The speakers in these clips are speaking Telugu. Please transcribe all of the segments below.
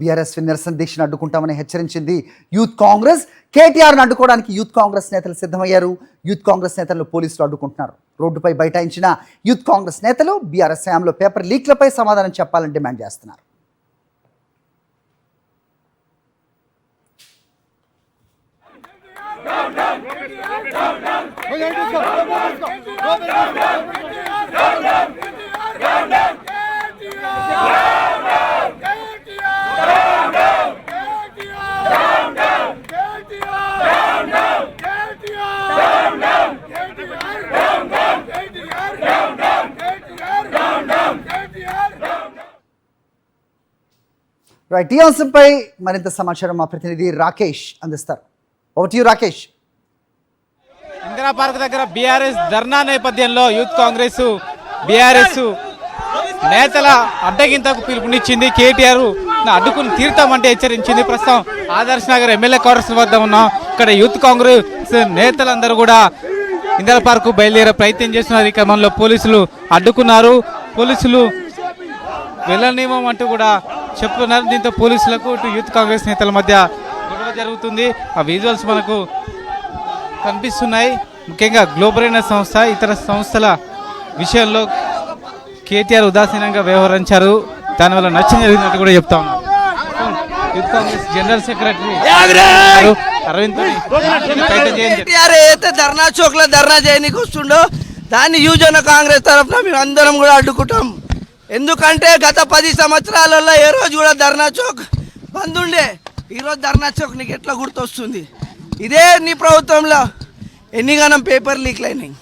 బీఆర్ఎస్ నిరసన దీక్షను అడ్డుకుంటామని హెచ్చరించింది యూత్ కాంగ్రెస్. కేటీఆర్ను అడ్డుకోవడానికి యూత్ కాంగ్రెస్ నేతలు సిద్ధమయ్యారు. యూత్ కాంగ్రెస్ నేతలను పోలీసులు అడ్డుకుంటున్నారు. రోడ్డుపై బైఠాయించిన యూత్ కాంగ్రెస్ నేతలు బీఆర్ఎస్ హయాంలో పేపర్ లీక్లపై సమాధానం చెప్పాలని డిమాండ్ చేస్తున్నారు. రైట్, ఈ అంశంపై మరింత సమాచారం మా ప్రతినిధి రాకేష్ అందిస్తారు. Over to you Rakesh. Indira park దగ్గర బీఆర్ఎస్ ధర్నా నేపథ్యంలో యూత్ కాంగ్రెస్ బీఆర్ఎస్ నేతల అడ్డగింతకు పిలుపునిచ్చింది. కేటీఆర్ అడ్డుకుని తీరుతామంటే హెచ్చరించింది. ప్రస్తుతం ఆదర్శ్ నగర్ ఎమ్మెల్యే క్వార్టర్స్ వద్ద ఉన్నాం. ఇక్కడ యూత్ కాంగ్రెస్ నేతలందరూ కూడా ఇందిరా పార్క్ బయలుదేరే ప్రయత్నం చేస్తున్నారు. ఈ క్రమంలో పోలీసులు అడ్డుకున్నారు. పోలీసులు వెళ్ళనివ్వం అంటూ కూడా చెప్తున్నారు. దీంతో పోలీసులకు ఇటు యూత్ కాంగ్రెస్ నేతల మధ్య గొడవ జరుగుతుంది. ఆ విజువల్స్ మనకు కనిపిస్తున్నాయి. ముఖ్యంగా గ్లోబరైన సంస్థ ఇతర సంస్థల విషయంలో కేటీఆర్ ఉదాసీనంగా వ్యవహరించారు. దానివల్ల నష్టం జరిగినట్టు కూడా చెప్తా ఉన్నారు. Youth Congress general secretary Aravind అయితే ధర్నా చౌక్ లో ధర్నా చేయడానికి వస్తుండో దాన్ని యువజన కాంగ్రెస్ తరఫున మేము అందరం కూడా అడ్డుకుంటాం. ఎందుకంటే గత 10 సంవత్సరాలలో ఏ రోజు కూడా ధర్నా చౌక్ బంద్ ఉండే. ఈరోజు ధర్నా చౌక్ నీకు ఎట్లా గుర్తొస్తుంది? ఇదే నీ ప్రభుత్వంలో ఎన్నిగానం పేపర్ లీక్లు అయినాయి.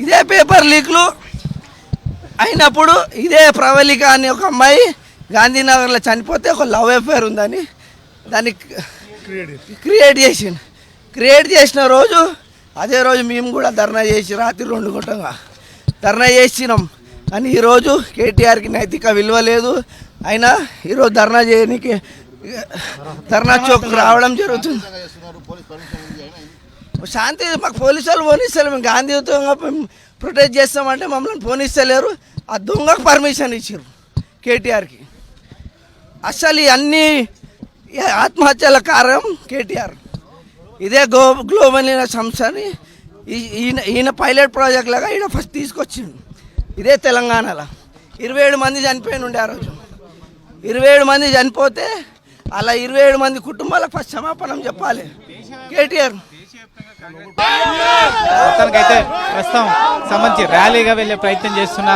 ఇదే పేపర్ లీక్లు అయినప్పుడు ఇదే ప్రవళిక అని ఒక అమ్మాయి గాంధీనగర్లో చనిపోతే ఒక లవ్ అఫేర్ ఉందని దాన్ని క్రియేట్ చేసిన రోజు అదే రోజు మేము కూడా ధర్నా చేసి రాత్రి 2 గంటగా ధర్నా చేసినాం. కానీ ఈరోజు కేటీఆర్కి నైతిక విలువ లేదు. అయినా ఈరోజు ధర్నా చేయడానికి ధర్నా చౌక్ రావడం జరుగుతుంది. శాంతి మాకు పోలీసు వాళ్ళు పోనిస్తలేరు. మేము గాంధీయుతంగా ప్రొటెక్ట్ చేస్తామంటే మమ్మల్ని పోనిస్తలేరు. ఆ దొంగకు పర్మిషన్ ఇచ్చారు కేటీఆర్కి. అసలు అన్ని ఆత్మహత్యల కారణం కేటీఆర్. ఇదే గ్లోబల్ సంస్థని ఈయన పైలట్ ప్రాజెక్ట్ లాగా ఈయన ఫస్ట్ తీసుకొచ్చిండు. ఇదే తెలంగాణలో 27 మంది చనిపోయిన ఉండే. ఆ రోజు 27 మంది చనిపోతే అలా 27 మంది కుటుంబాలకు ఫస్ట్ క్షమాపణం చెప్పాలి కేటీఆర్. మొత్తానికైతే ప్రస్తుతం సంబంధించి ర్యాలీగా వెళ్ళే ప్రయత్నం చేస్తున్న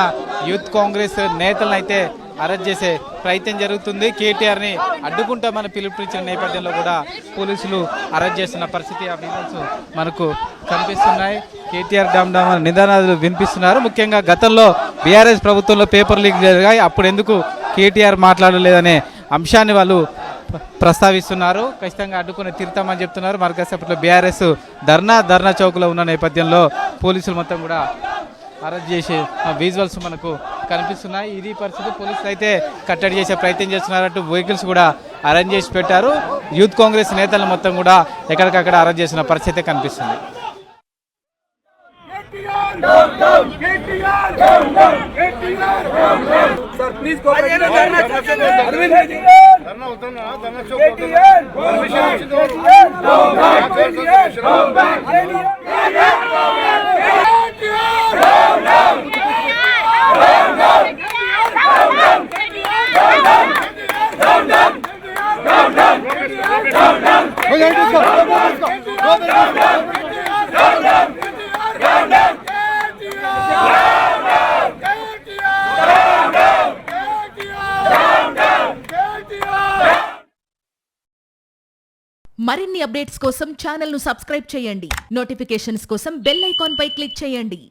యూత్ కాంగ్రెస్ నేతలను అయితే అరెస్ట్ చేసే ప్రయత్నం జరుగుతుంది. కేటీఆర్ని అడ్డుకుంటామని పిలుపునిచ్చిన నేపథ్యంలో కూడా పోలీసులు అరెస్ట్ చేస్తున్న పరిస్థితి ఆ విజువల్స్ మనకు కనిపిస్తున్నాయి. కేటీఆర్ డామ్ డామ్ నినాదాలు వినిపిస్తున్నారు. ముఖ్యంగా గతంలో బీఆర్ఎస్ ప్రభుత్వంలో పేపర్ లీక్ జరిగాయి. అప్పుడు ఎందుకు కేటీఆర్ మాట్లాడలేదనే అంశాన్ని వాళ్ళు ప్రస్తావిస్తున్నారు. ఖచ్చితంగా అడ్డుకుని తీరుతామని చెప్తున్నారు. మరికాసేపట్లో బీఆర్ఎస్ ధర్నా చౌక్లో ఉన్న నేపథ్యంలో పోలీసులు మొత్తం కూడా అరెస్ట్ చేసే విజువల్స్ మనకు కనిపిస్తున్నాయి. ఇది పరిస్థితి. పోలీసులు అయితే కట్టడి చేసే ప్రయత్నం చేస్తున్నారంటూ వెహికల్స్ కూడా అరేంజ్ చేసి పెట్టారు. యూత్ కాంగ్రెస్ నేతలను మొత్తం కూడా ఎక్కడికక్కడ అరెస్ట్ చేసిన పరిస్థితి కనిపిస్తుంది. మరిన్ని అప్డేట్స్ కోసం ఛానల్ ను సబ్స్క్రైబ్ చేయండి. నోటిఫికేషన్స్ కోసం బెల్ ఐకాన్ పై క్లిక్ చేయండి.